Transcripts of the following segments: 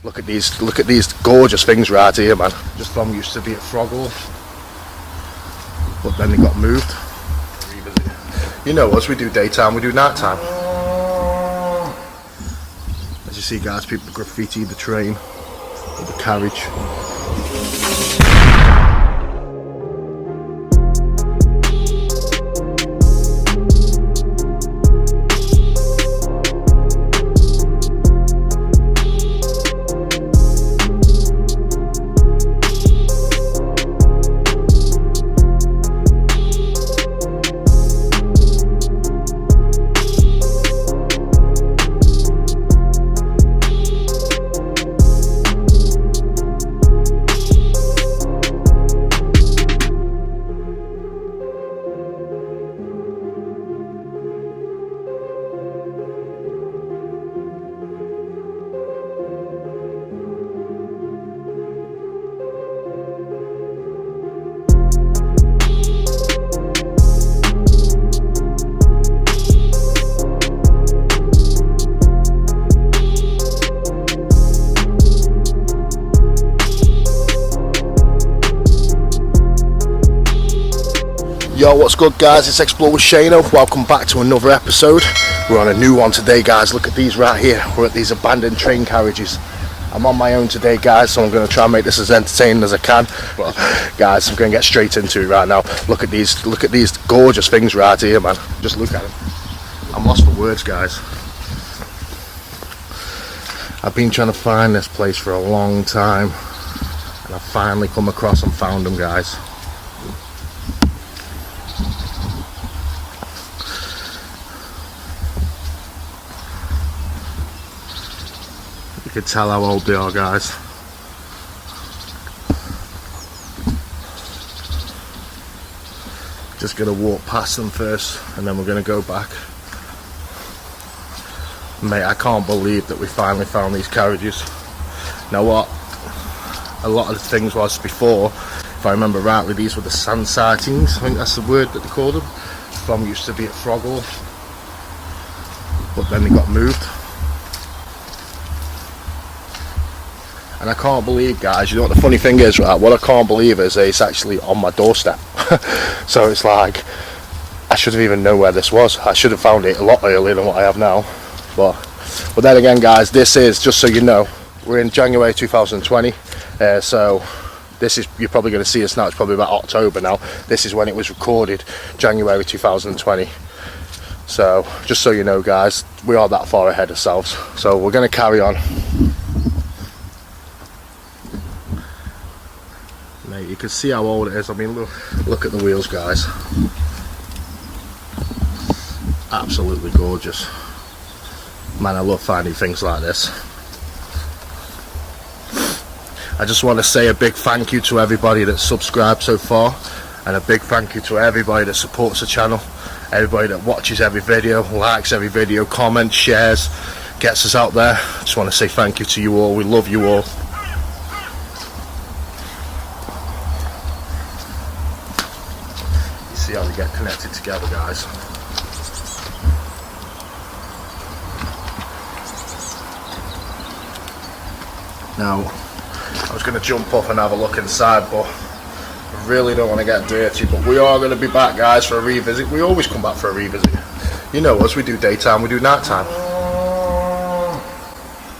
Look at these gorgeous things right here, man. Just from used to be at Froggle, but then they got moved. You know us, we do daytime, we do nighttime. As you see guys, people graffiti the train or the carriage. Yo, what's good guys, it's Explore with Shano. Welcome back to another episode. We're on a new one today guys. Look at these right here. We're at these abandoned train carriages. I'm on my own today guys, so I'm going to try and make this as entertaining as I can. But guys, I'm going to get straight into it right now. Look at these gorgeous things right here, man. Just look at them. I'm lost for words guys. I've been trying to find this place for a long time, and I finally come across and found them guys. You can tell how old they are guys. Just gonna walk past them first and then we're gonna go back. Mate, I can't believe that we finally found these carriages. Now what a lot of the things was before, if I remember rightly, these were the sand sightings, I think that's the word that they called them. From used to be at Froggle, but then they got moved. And I can't believe guys, you know what the funny thing is, right? What I can't believe is it's actually on my doorstep. So it's like, I should have even known where this was. I should have found it a lot earlier than what I have now. But then again guys, this is, just so you know, we're in January 2020. So this is, you're probably going to see us now, it's probably about October now. This is when it was recorded, January 2020. So just so you know guys, we are that far ahead ourselves. So we're going to carry on. Mate, you can see how old it is. I mean, look at the wheels guys. Absolutely gorgeous. Man, I love finding things like this. I just want to say a big thank you to everybody that's subscribed so far, and a big thank you to everybody that supports the channel, everybody that watches every video, likes every video, comments, shares, gets us out there. I just want to say thank you to you all. We love you all. See how they get connected together guys. Now I was going to jump up and have a look inside, but I really don't want to get dirty. But we are going to be back guys for a revisit. We always come back for a revisit. You know us, we do daytime, we do nighttime.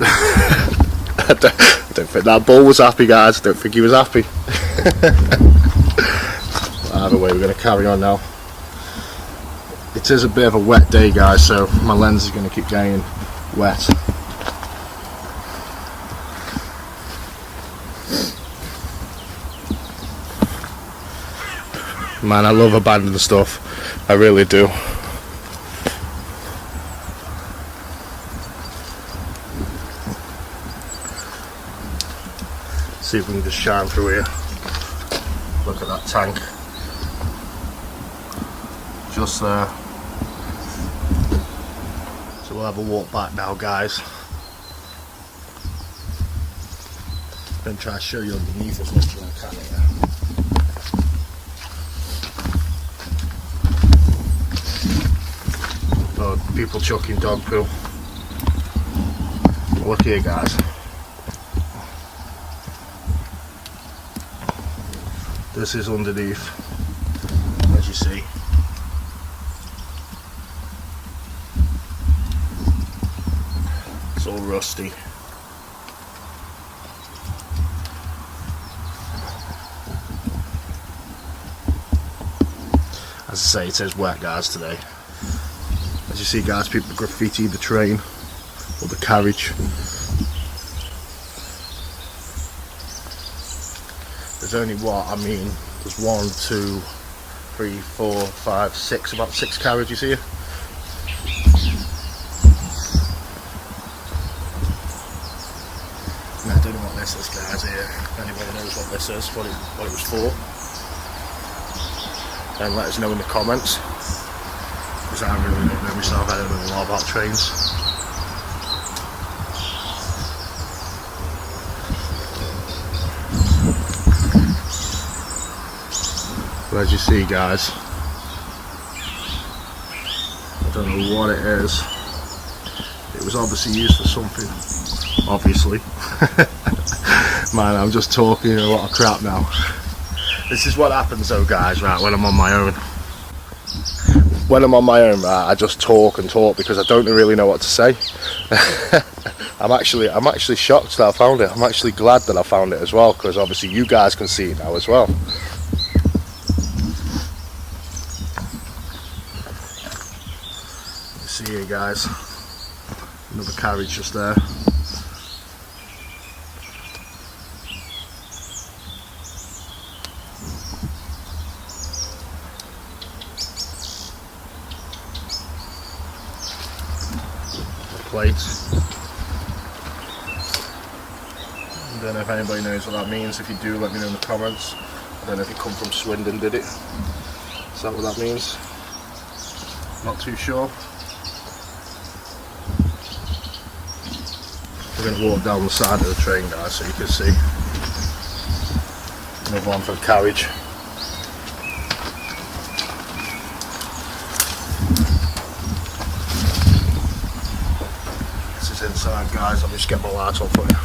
I don't think that bull was happy guys. I don't think he was happy. Either way, we're going to carry on now. It is a bit of a wet day guys, so my lens is going to keep getting wet. Man, I love abandoned stuff, I really do. See if we can just shine through here. Look at that tank. Just there. So we'll have a walk back now guys. Then try to show you underneath as much as I can here. Oh, people chucking dog poo. Look here guys. This is underneath, as you see. It's all rusty. As I say, it is wet, guys, today. As you see, guys, people graffiti the train or the carriage. There's only there's 1, 2, 3, 4, 5, 6, about 6 carriages here. And I don't know what this is, guys, here. If anybody knows what this is, what it was for, then let us know in the comments, because I really don't know myself. I don't know a lot about trains. But as you see, guys, I don't know what it is. It was obviously used for something, obviously. Man, I'm just talking a lot of crap now. This is what happens though, guys, right, when I'm on my own. When I'm on my own, right, I just talk and talk because I don't really know what to say. I'm actually shocked that I found it. I'm actually glad that I found it as well, because obviously you guys can see it now as well. See here, guys, another carriage just there. The plates. I don't know if anybody knows what that means. If you do, let me know in the comments. I don't know if it come from Swindon, did it? Is that what that means? Not too sure. We're going to walk down the side of the train, guys, so you can see. Another one for the carriage. This is inside, guys. I'll just get my light on for you.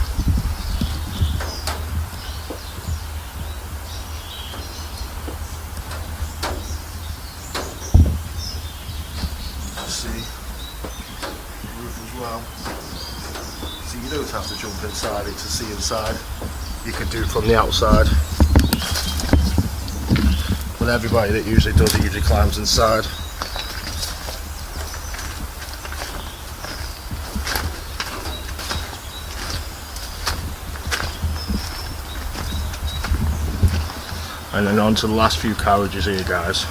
Let's see. The roof as well. You don't have to jump inside it to see inside. You can do from the outside. But everybody that usually does it usually climbs inside. And then on to the last few carriages here, guys.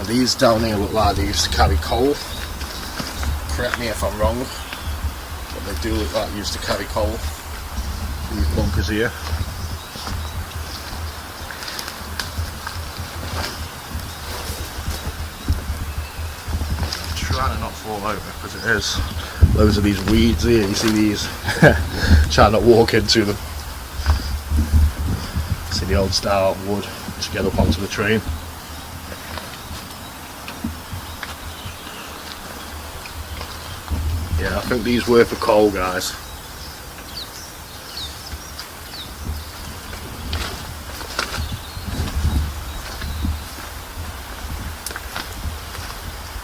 These down here look like they used to carry coal. Correct me if I'm wrong, but they do look like they used to carry coal. These bunkers here. I'm trying to not fall over because it is loads of these weeds here. You see these? Trying not to walk into them. See the old style wood to get up onto the train. Yeah, I think these were for coal, guys.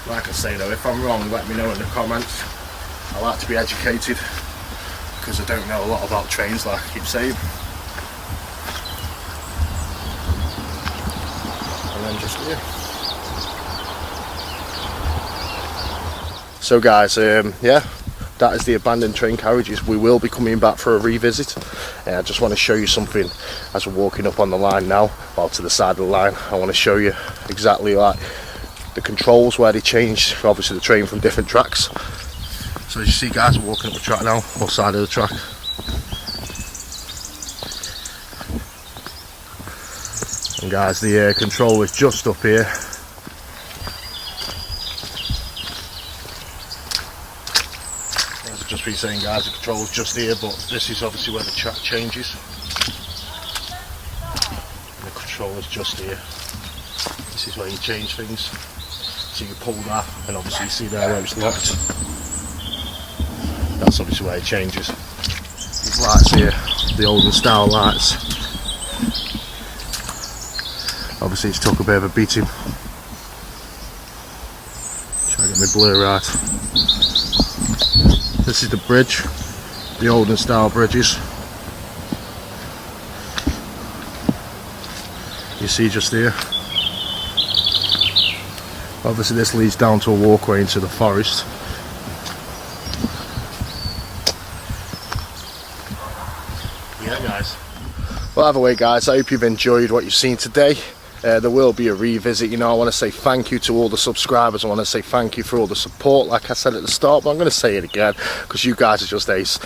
Like I say though, if I'm wrong, let me know in the comments. I like to be educated because I don't know a lot about trains, like I keep saying. And then just here. So guys, yeah, that is the abandoned train carriages. We will be coming back for a revisit. I just want to show you something as we're walking up on the line now, or to the side of the line. I want to show you exactly like the controls where they changed, obviously, the train from different tracks. So as you see, guys, we're walking up the track now, or side of the track. And guys, the control is just up here. Just been saying, guys, the control's just here, but this is obviously where the track changes. And the control is just here. This is where you change things. So you pull that, and obviously you see there where it's locked. That's obviously where it changes. These lights here, the older style lights. Obviously it's took a bit of a beating. Try to get my blur right. This is the bridge, the olden style bridges. You see just here. Obviously this leads down to a walkway into the forest. Yeah guys. Well, either way guys, I hope you've enjoyed what you've seen today. There will be a revisit. You know, I want to say thank you to all the subscribers. I want to say thank you for all the support, like I said at the start, but I'm going to say it again because you guys are just ace.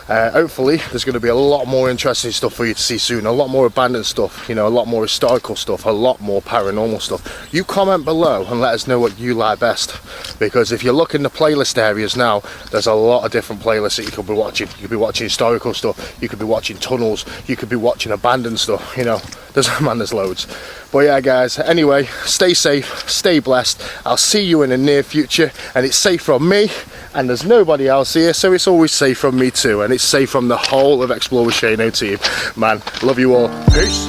Hopefully there's going to be a lot more interesting stuff for you to see soon, a lot more abandoned stuff, you know, a lot more historical stuff, a lot more paranormal stuff. You comment below and let us know what you like best, because if you look in the playlist areas now, there's a lot of different playlists that you could be watching. You could be watching historical stuff, you could be watching tunnels, you could be watching abandoned stuff, you know, there's loads. But yeah guys, anyway, stay safe, stay blessed. I'll see you in the near future, and it's safe from me, and there's nobody else here, so it's always safe from me too, and it's safe from the whole of Explore with Shano team. Man, love you all. Peace.